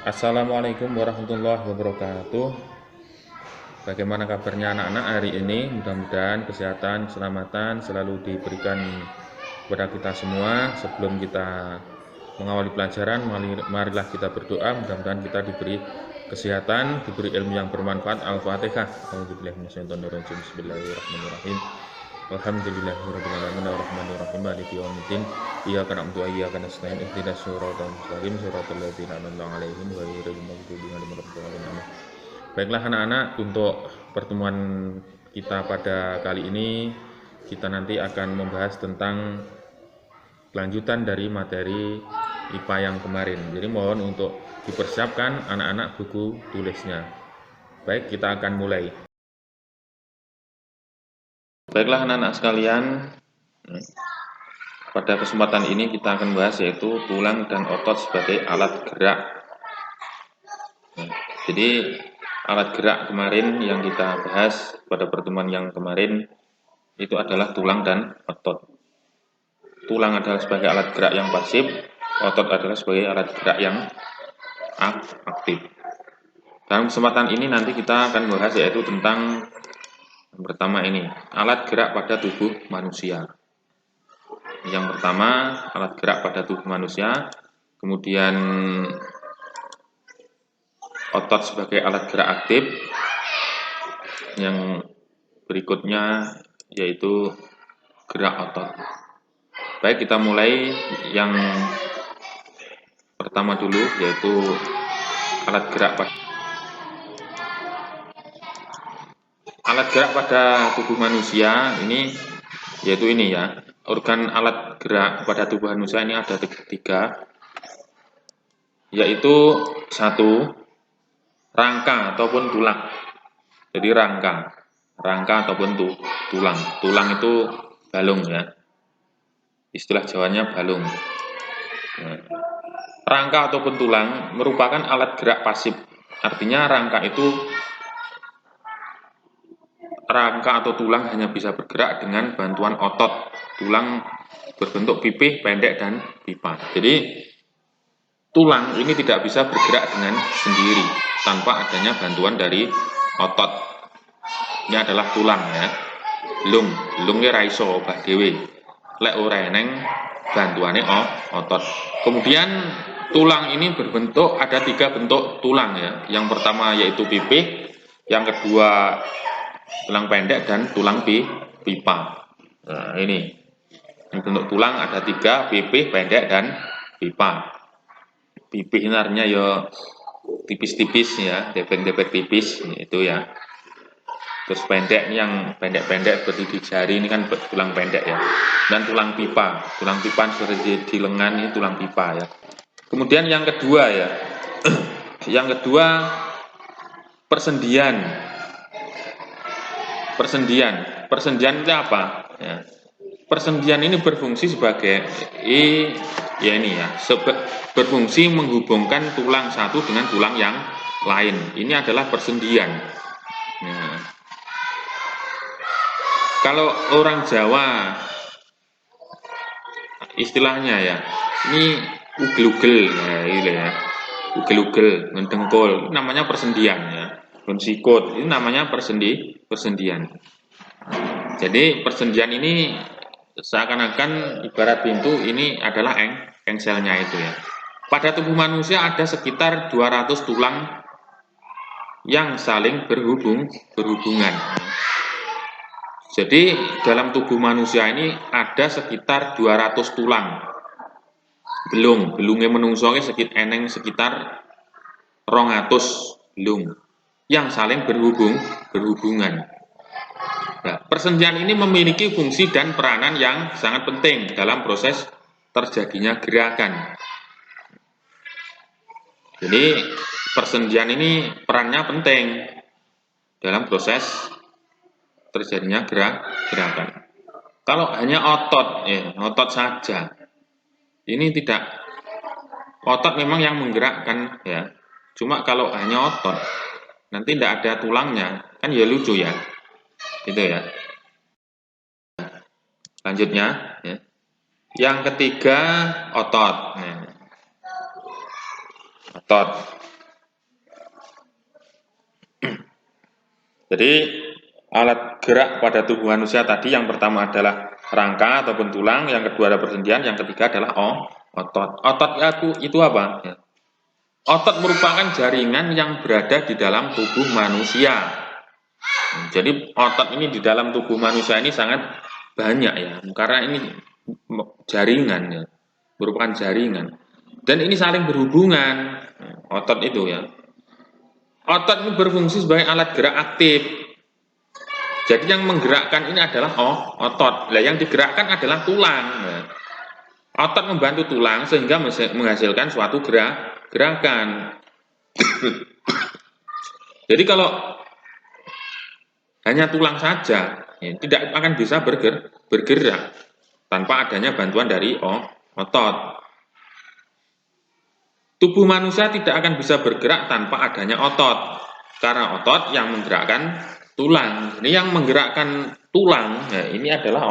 Assalamualaikum warahmatullahi wabarakatuh. Bagaimana kabarnya anak-anak hari ini? Mudah-mudahan kesehatan, keselamatan selalu diberikan kepada kita semua. Sebelum kita mengawali pelajaran, marilah kita berdoa. Mudah-mudahan kita diberi kesehatan, diberi ilmu yang bermanfaat. Al-Fatihah. Bismillahirrahmanirrahim. Alhamdulillahirabbil alamin arrahmanirrahim maliki yaumiddin iyyaka na'budu wa iyyaka nasta'in ihdinas siratal mustaqim siratal ladzina an'amta 'alaihim ghairil maghdubi 'alaihim waladdallin. Baiklah anak-anak, untuk pertemuan kita pada kali ini kita nanti akan membahas tentang kelanjutan dari materi IPA yang kemarin. Jadi mohon untuk dipersiapkan anak-anak buku tulisnya. Baik, kita akan mulai. Baiklah anak-anak sekalian, pada kesempatan ini kita akan bahas yaitu tulang dan otot sebagai alat gerak. Jadi alat gerak kemarin yang kita bahas pada pertemuan yang kemarin itu adalah tulang dan otot. Tulang adalah sebagai alat gerak yang pasif, otot adalah sebagai alat gerak yang aktif. Dalam kesempatan ini nanti kita akan bahas yaitu tentang yang pertama ini, alat gerak pada tubuh manusia. Yang pertama, alat gerak pada tubuh manusia, kemudian otot sebagai alat gerak aktif. Yang berikutnya yaitu gerak otot. Baik, kita mulai yang pertama dulu yaitu alat gerak pada tubuh manusia ini yaitu ini ya. Organ alat gerak pada tubuh manusia ini ada tiga, yaitu satu, rangka ataupun tulang. Jadi rangka ataupun tulang. Tulang itu balung ya. Istilah Jawanya balung. Rangka ataupun tulang merupakan alat gerak pasif. Artinya rangka atau tulang hanya bisa bergerak dengan bantuan otot. Tulang berbentuk pipih, pendek, dan pipa. Jadi tulang ini tidak bisa bergerak dengan sendiri tanpa adanya bantuan dari otot. Ini adalah tulang ya. Lungnya raiso obah dewe. Lek ora eneng bantuane otot. Kemudian tulang ini ada tiga bentuk tulang ya. Yang pertama yaitu pipih, yang kedua tulang pendek, dan tulang pipa. Nah, ini bentuk tulang ada tiga, pipih, pendek, dan pipa. Pipih ini artinya ya tipis-tipis ya, debek-debek tipis itu ya. Terus pendek ini yang pendek-pendek seperti di jari ini kan tulang pendek ya. Dan tulang pipa seperti di lengan ini tulang pipa ya. Kemudian yang kedua ya, yang kedua persendian. Persendian itu apa? Ya. Persendian ini berfungsi sebagai berfungsi menghubungkan tulang satu dengan tulang yang lain. Ini adalah persendian. Nah, kalau orang Jawa istilahnya ya, ini ugel-ugel ya, ugel-ugel, ngedengkul, namanya persendian ya. Sikut, ini namanya persendian. Jadi persendian ini seakan-akan ibarat pintu, ini adalah engselnya itu ya. Pada tubuh manusia ada sekitar 200 tulang yang saling berhubungan. Jadi dalam tubuh manusia ini ada sekitar 200 tulang. Belungnya menungso sekitar 200 belung yang saling berhubungan. Nah, persendian ini memiliki fungsi dan peranan yang sangat penting dalam proses terjadinya gerakan. Jadi persendian ini perannya penting dalam proses terjadinya gerakan. Kalau hanya otot saja, ini tidak. Otot memang yang menggerakkan ya. Cuma kalau hanya otot, nanti tidak ada tulangnya, kan ya lucu ya, gitu ya. Lanjutnya, ya. Yang ketiga otot. Otot. Jadi alat gerak pada tubuh manusia tadi yang pertama adalah rangka ataupun tulang, yang kedua ada persendian, yang ketiga adalah otot. Otot itu apa? Ya. Otot merupakan jaringan yang berada di dalam tubuh manusia. Jadi otot ini di dalam tubuh manusia ini sangat banyak ya, karena ini jaringan ya, merupakan jaringan. Dan ini saling berhubungan, otot itu ya. Otot ini berfungsi sebagai alat gerak aktif. Jadi yang menggerakkan ini adalah otot. Nah, yang digerakkan adalah tulang. Nah, otot membantu tulang sehingga menghasilkan suatu gerakan. Jadi kalau hanya tulang saja, ya, tidak akan bisa bergerak tanpa adanya bantuan dari otot. Tubuh manusia tidak akan bisa bergerak tanpa adanya otot, karena otot yang menggerakkan tulang. Ini yang menggerakkan tulang, nah ini adalah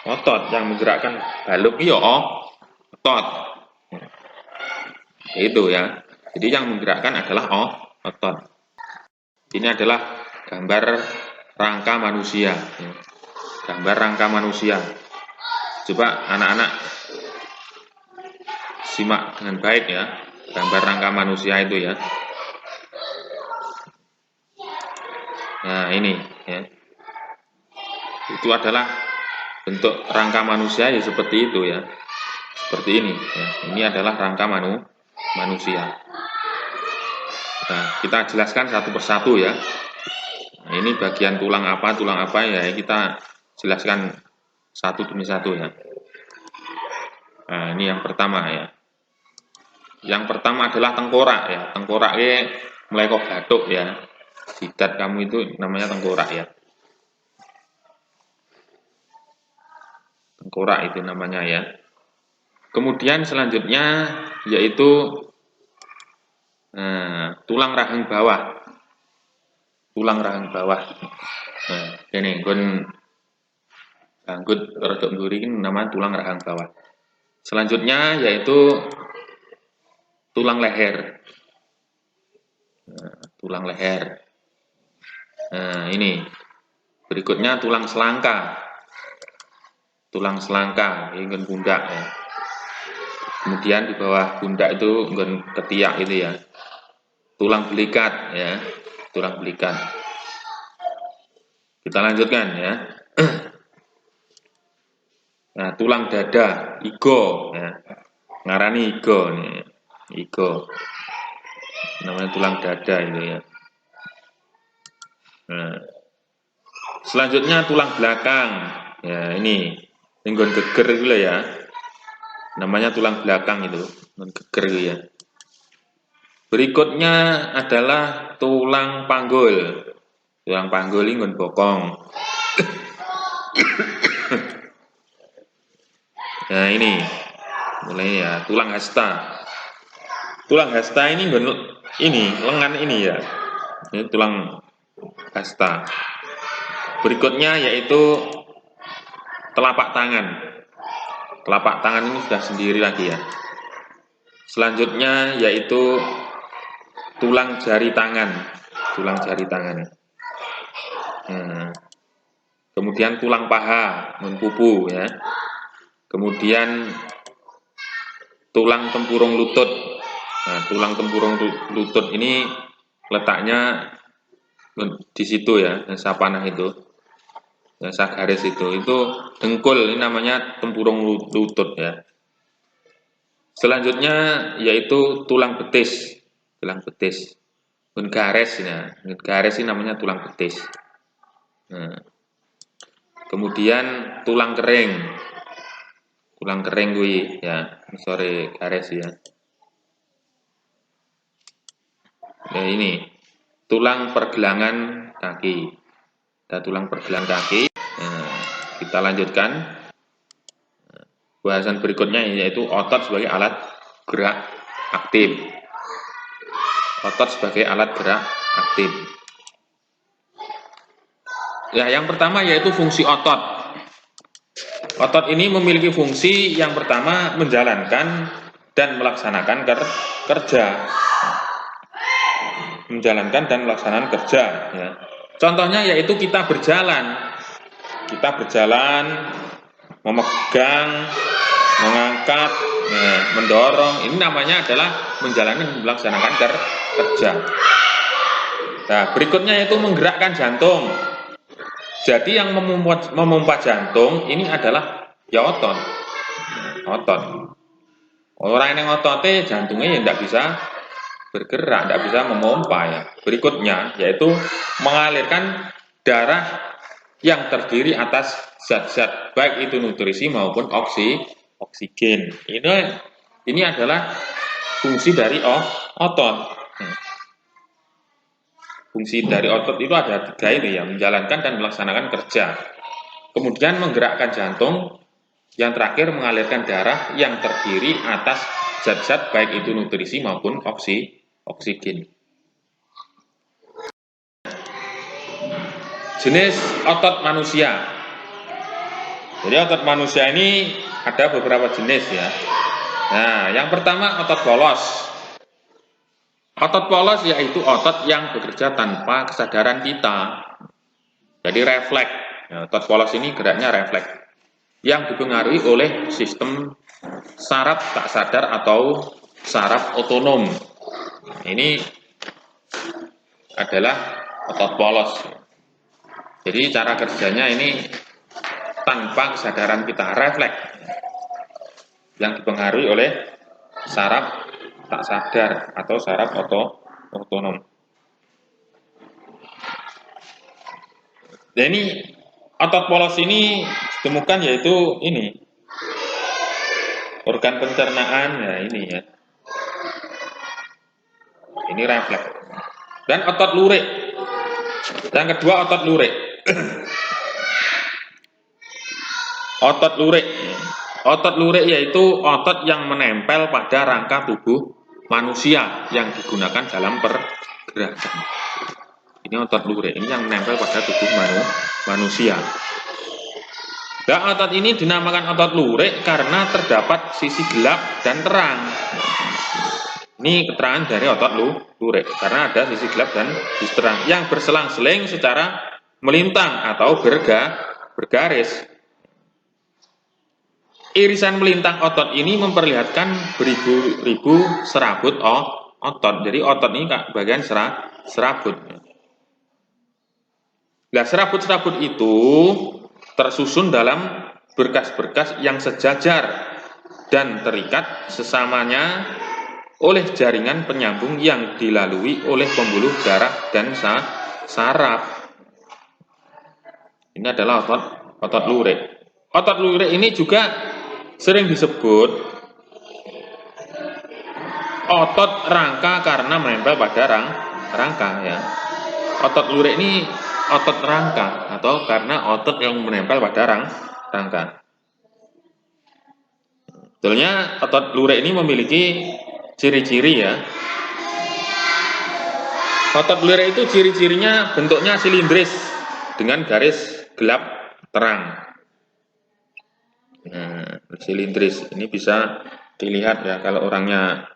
otot. Yang menggerakkan baluk itu otot. Itu ya. Jadi yang menggerakkan adalah otot. Ini adalah gambar rangka manusia. Gambar rangka manusia. Coba anak-anak simak dengan baik ya. Gambar rangka manusia itu ya. Nah ini ya. Itu adalah bentuk rangka manusia ya seperti itu ya. Seperti ini ya. Ini adalah rangka manusia. Nah, kita jelaskan satu persatu ya. Nah, ini bagian tulang apa ya, kita jelaskan satu demi satu ya. Nah, ini yang pertama ya. Yang pertama adalah tengkorak ya. Tengkorak mulai kok batuk ya. Jidat kamu itu namanya tengkorak ya. Tengkorak itu namanya ya. Kemudian selanjutnya yaitu tulang rahang bawah. Tulang rahang bawah. Nah, ini gun anggut rodok mburi ini namanya tulang rahang bawah. Selanjutnya yaitu tulang leher. Tulang leher. Nah, ini berikutnya tulang selangka. Tulang selangka, ini kan pundak ya. Kemudian di bawah pundak itu kan ketiak itu ya. Tulang belikat ya. Tulang belikat. Kita lanjutkan ya. Nah, tulang dada, igo ya. Ngarani igo nih. Igo. Namanya tulang dada itu ya. Nah, selanjutnya tulang belakang. Ya, ini nggon geger itu ya. Namanya tulang belakang itu, nggon geger itu ya. Berikutnya adalah tulang panggul. Tulang panggul ini nggon bokong. Nah, ini mulai ya, tulang hasta. Tulang hasta ini nggon ini, lengan ini ya. Ini tulang hasta. Berikutnya yaitu telapak tangan. Telapak tangan ini sudah sendiri lagi ya. Selanjutnya yaitu tulang jari tangan. Tulang jari tangan. Kemudian tulang paha, pupu ya. Kemudian tulang tempurung lutut. Nah, tulang tempurung lutut ini letaknya di situ ya, yang saya panah itu. Yang saya garis itu dengkul, ini namanya tempurung lutut ya. Selanjutnya yaitu tulang betis. Tulang betis. Gares ya. Gares ini namanya tulang betis. Nah, kemudian tulang kering. Tulang kering gue ya, sore garis ya. Ya ini tulang pergelangan kaki. Ada tulang pergelangan kaki. Nah, kita lanjutkan. Bahasan berikutnya yaitu otot sebagai alat gerak aktif. Otot sebagai alat gerak aktif. Ya, yang pertama yaitu fungsi otot. Otot ini memiliki fungsi yang pertama menjalankan dan melaksanakan kerja. Menjalankan dan melaksanakan kerja ya. Contohnya yaitu kita berjalan, memegang, mengangkat, mendorong. Ini namanya adalah melaksanakan kerja. Nah, berikutnya yaitu menggerakkan jantung. Jadi yang memompa jantung ini adalah ya otot. Orang yang ototnya jantungnya ya tidak bisa bergerak, tidak bisa memompa ya. Berikutnya yaitu mengalirkan darah yang terdiri atas zat-zat baik itu nutrisi maupun oksigen. Ini adalah fungsi dari otot. Fungsi dari otot itu ada 3 ini ya, menjalankan dan melaksanakan kerja. Kemudian menggerakkan jantung, yang terakhir mengalirkan darah yang terdiri atas zat-zat baik itu nutrisi maupun oksigen. Jenis otot manusia. Jadi otot manusia ini ada beberapa jenis ya. Nah, yang pertama otot polos. Otot polos yaitu otot yang bekerja tanpa kesadaran kita. Jadi refleks. Ya, otot polos ini geraknya refleks. Yang dipengaruhi oleh sistem saraf tak sadar atau saraf otonom. Ini adalah otot polos. Jadi cara kerjanya ini tanpa kesadaran kita, refleks yang dipengaruhi oleh saraf tak sadar atau saraf otonom. Dan ini otot polos ini ditemukan yaitu ini organ pencernaan ya ini ya. Ini refleks. Dan otot lurik. Yang kedua otot lurik. Otot lurik. Otot lurik yaitu otot yang menempel pada rangka tubuh manusia yang digunakan dalam pergerakan. Ini otot lurik, ini yang menempel pada tubuh manusia. Dan otot ini dinamakan otot lurik karena terdapat sisi gelap dan terang. Ini keterangan dari otot lurik karena ada sisi gelap dan sisi terang yang berselang-seling secara melintang atau bergaris. Irisan melintang otot ini memperlihatkan beribu-ribu serabut otot. Jadi otot ini bagian serabut. Nah, serabut-serabut itu tersusun dalam berkas-berkas yang sejajar dan terikat sesamanya oleh jaringan penyambung yang dilalui oleh pembuluh darah dan saraf. Ini adalah otot lurik. Otot lurik ini juga sering disebut otot rangka karena menempel pada rangka ya. Otot lurik ini otot rangka atau karena otot yang menempel pada rangka. Sebetulnya otot lurik ini memiliki ciri-ciri ya. Otot lurik itu ciri-cirinya bentuknya silindris dengan garis gelap terang. Nah, silindris ini bisa dilihat ya kalau orangnya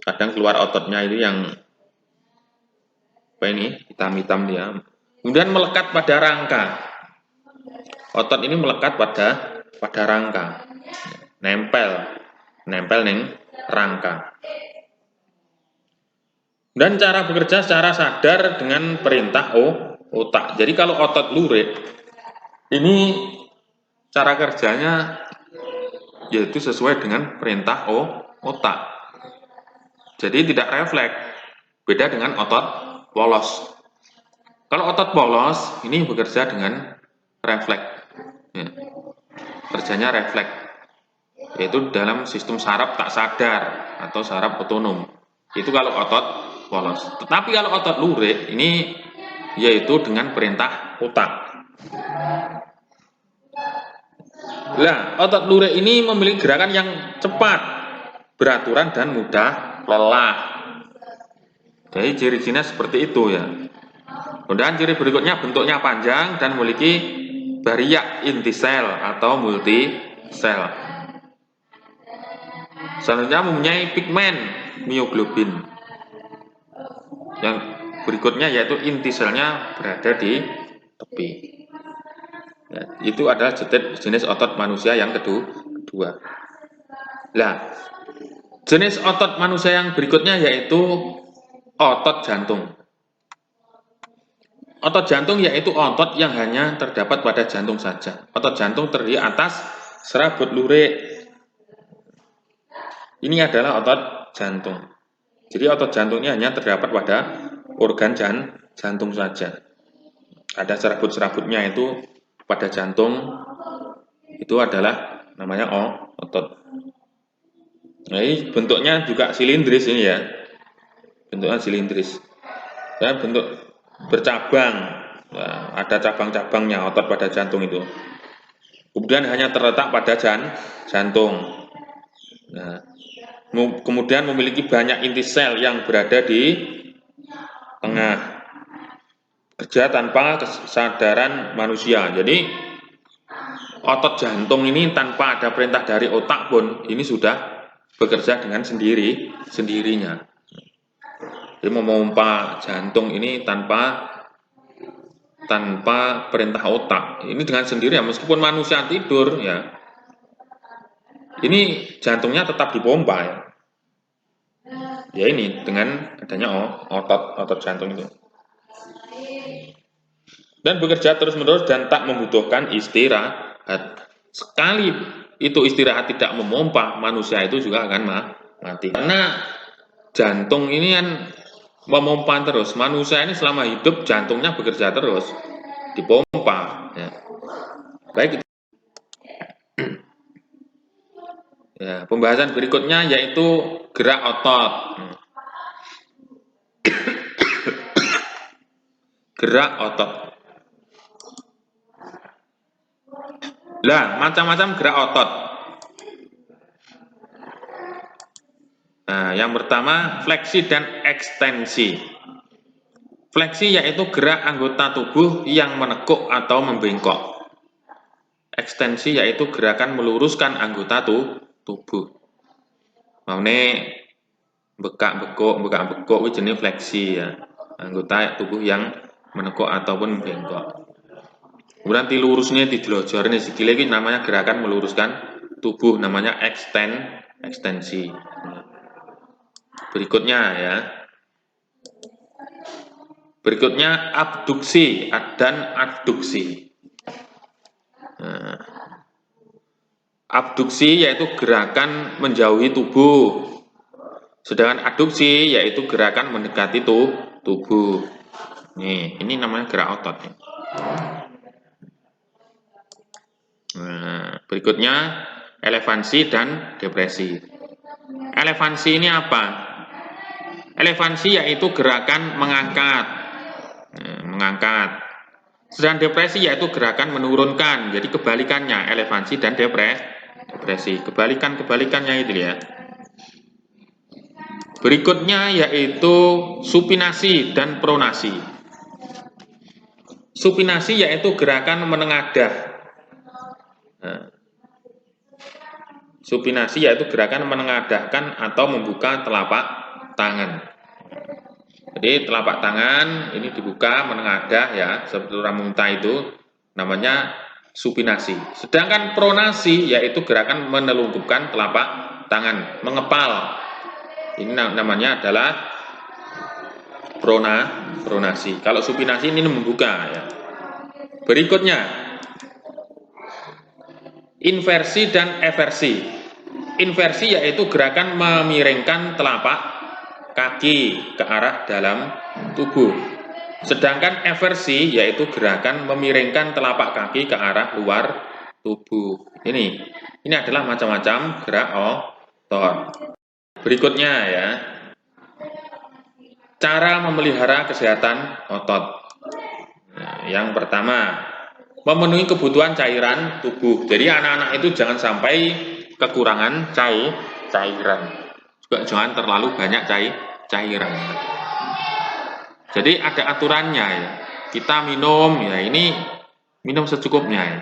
kadang keluar ototnya itu yang apa ini hitam-hitam dia. Kemudian melekat pada rangka. Otot ini melekat pada rangka. Nempel ning rangka. Dan cara bekerja secara sadar dengan perintah otak. Jadi kalau otot lurik ini cara kerjanya yaitu sesuai dengan perintah otak. Jadi tidak refleks. Beda dengan otot polos. Kalau otot polos ini bekerja dengan refleks. Ya. Kerjanya refleks. Yaitu dalam sistem saraf tak sadar atau saraf otonom. Itu kalau otot polos. Tetapi kalau otot lurik ini yaitu dengan perintah otak. Nah, otot lurik ini memiliki gerakan yang cepat, beraturan dan mudah lelah. Jadi ciri-cirinya seperti itu ya. Kemudian ciri berikutnya bentuknya panjang dan memiliki baria inti sel atau multi sel. Selanjutnya mempunyai pigmen mioglobin. Yang berikutnya yaitu inti selnya berada di tepi. Ya, itu adalah jenis otot manusia yang kedua. Nah, jenis otot manusia yang berikutnya yaitu otot jantung. Otot jantung yaitu otot yang hanya terdapat pada jantung saja. Otot jantung terdiri atas serabut lurik. Ini adalah otot jantung. Jadi otot jantung ini hanya terdapat pada organ jantung saja. Ada serabut-serabutnya itu pada jantung, itu adalah namanya otot. Nah, ini bentuknya juga silindris ini ya. Bentuknya silindris. Ya, bentuk bercabang. Nah, ada cabang-cabangnya otot pada jantung itu. Kemudian hanya terletak pada jantung. Nah, kemudian memiliki banyak inti sel yang berada di tengah. Kerja tanpa kesadaran manusia. Jadi otot jantung ini tanpa ada perintah dari otak pun ini sudah bekerja dengan sendirinya. Jadi memompa jantung ini tanpa perintah otak. Ini dengan sendiri ya, meskipun manusia tidur ya. Ini jantungnya tetap dipompa ya. Ya ini dengan adanya otot jantung itu. Dan bekerja terus-menerus dan tak membutuhkan istirahat. Sekali itu istirahat tidak memompa, manusia itu juga akan mati. Karena jantung ini kan memompa terus. Manusia ini selama hidup jantungnya bekerja terus, dipompa. Ya. Baik. Ya, pembahasan berikutnya yaitu gerak otot. Gerak otot. Lah, macam-macam gerak otot. Nah, yang pertama fleksi dan ekstensi. Fleksi yaitu gerak anggota tubuh yang menekuk atau membengkok. Ekstensi yaitu gerakan meluruskan anggota tubuh. Maune bekak-bekuk jenis fleksi ya. Anggota tubuh yang menekuk ataupun membengkok. Kemudian dilurusnya dijelojornya sikile ini namanya gerakan meluruskan tubuh, namanya ekstensi. Berikutnya ya. Berikutnya abduksi dan adduksi. Nah, abduksi yaitu gerakan menjauhi tubuh. Sedangkan adduksi yaitu gerakan mendekati tubuh. Nih, ini namanya gerak otot. Nah, berikutnya elevansi dan depresi. Elevansi ini apa? Elevansi yaitu gerakan mengangkat. Sedangkan depresi yaitu gerakan menurunkan. Jadi kebalikannya elevansi dan depresi. Kebalikannya itu ya. Berikutnya yaitu supinasi dan pronasi. Supinasi yaitu gerakan menengadah. Supinasi yaitu gerakan menengadahkan atau membuka telapak tangan. Jadi telapak tangan ini dibuka menengadah ya, seperti orang muntah itu namanya supinasi. Sedangkan pronasi yaitu gerakan menelungkupkan telapak tangan, mengepal. Ini namanya adalah pronasi. Kalau supinasi ini membuka ya. Berikutnya inversi dan eversi. Inversi yaitu gerakan memiringkan telapak kaki ke arah dalam tubuh. Sedangkan eversi yaitu gerakan memiringkan telapak kaki ke arah luar tubuh. Ini adalah macam-macam gerak otot. Berikutnya ya. Cara memelihara kesehatan otot. Nah, yang pertama, memenuhi kebutuhan cairan tubuh. Jadi anak-anak itu jangan sampai kekurangan cairan. Juga jangan terlalu banyak cairan. Jadi ada aturannya ya. Kita minum ya, ini minum secukupnya ya.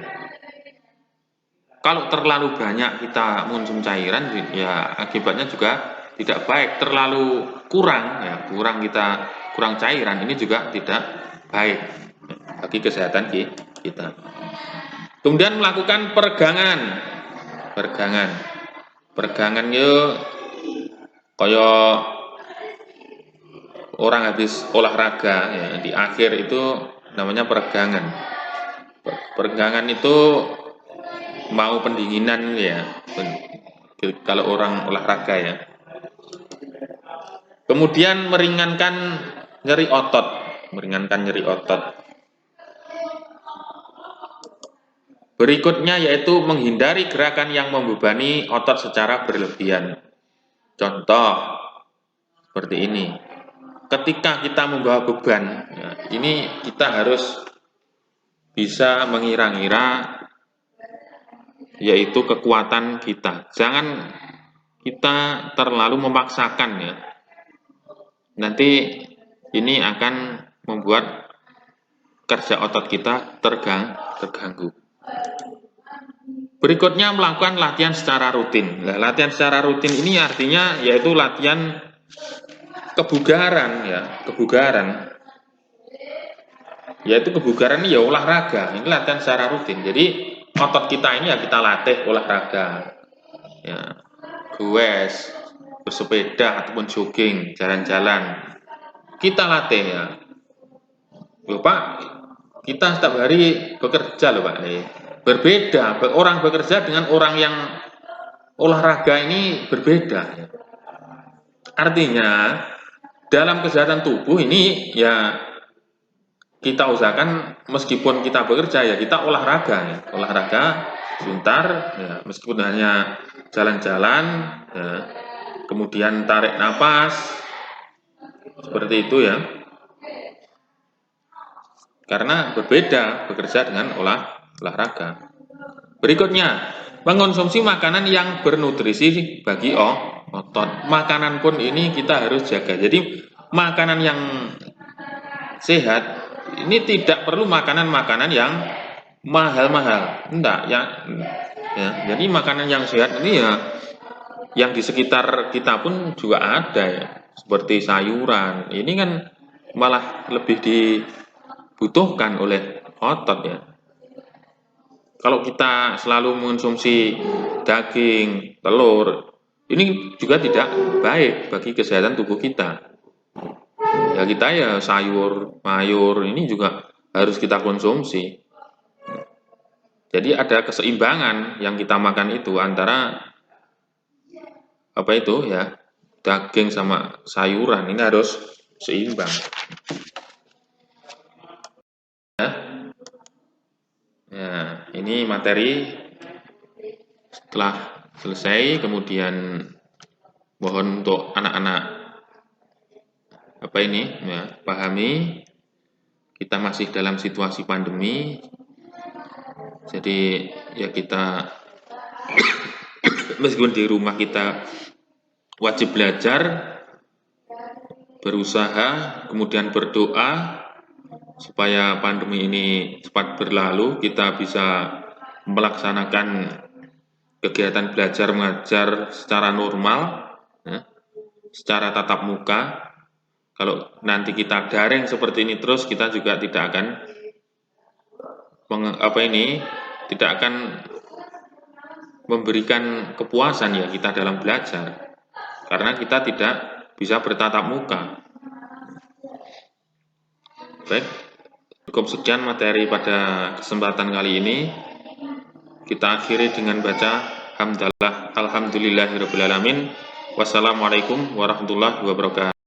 Kalau terlalu banyak kita mengonsumsi cairan ya akibatnya juga tidak baik. Terlalu kurang ya, kurang kita kurang cairan, ini juga tidak baik bagi kesehatan kita. Kemudian melakukan peregangan yo kaya orang habis olahraga ya, di akhir itu namanya peregangan. Peregangan itu mau pendinginan ya, kalau orang olahraga ya. Kemudian meringankan nyeri otot. Berikutnya yaitu menghindari gerakan yang membebani otot secara berlebihan. Contoh seperti ini. Ketika kita membawa beban, ya, ini kita harus bisa mengira-ngira yaitu kekuatan kita. Jangan kita terlalu memaksakan ya. Nanti ini akan membuat kerja otot kita terganggu. Berikutnya melakukan latihan secara rutin. Nah, latihan secara rutin ini artinya yaitu latihan kebugaran ya, yaitu kebugaran ya olahraga. Ini latihan secara rutin. Jadi otot kita ini ya kita latih olahraga. Ya, goes, bersepeda ataupun jogging, jalan-jalan. Kita latih ya. Loh Pak, kita setiap hari bekerja loh Pak. Berbeda, orang bekerja dengan orang yang olahraga ini berbeda. Artinya dalam kesehatan tubuh ini ya kita usahakan meskipun kita bekerja ya kita olahraga ya. Olahraga sebentar ya, meskipun hanya jalan-jalan ya. Kemudian tarik napas seperti itu ya. Karena berbeda bekerja dengan olahraga. Berikutnya, mengonsumsi makanan yang bernutrisi bagi otot. Makanan pun ini kita harus jaga. Jadi makanan yang sehat ini tidak perlu makanan-makanan yang mahal-mahal. Enggak ya. Jadi makanan yang sehat ini ya yang di sekitar kita pun juga ada ya. Seperti sayuran. Ini kan malah lebih dibutuhkan oleh otot ya. Kalau kita selalu mengonsumsi daging, telur, ini juga tidak baik bagi kesehatan tubuh kita. Ya kita ya sayur, mayur, ini juga harus kita konsumsi. Jadi ada keseimbangan yang kita makan itu antara apa itu ya, daging sama sayuran, ini harus seimbang. Ya, ini materi setelah selesai, kemudian mohon untuk anak-anak apa ini ya, pahami kita masih dalam situasi pandemi, jadi ya kita meskipun di rumah kita wajib belajar, berusaha, kemudian berdoa supaya pandemi ini cepat berlalu, kita bisa melaksanakan kegiatan belajar mengajar secara normal, ya, secara tatap muka. Kalau nanti kita daring seperti ini terus, kita juga tidak akan tidak akan memberikan kepuasan ya kita dalam belajar, karena kita tidak bisa bertatap muka. Baik. Cukup sekian materi pada kesempatan kali ini. Kita akhiri dengan baca hamdalah alhamdulillahirabbil alamin. Wassalamualaikum warahmatullahi wabarakatuh.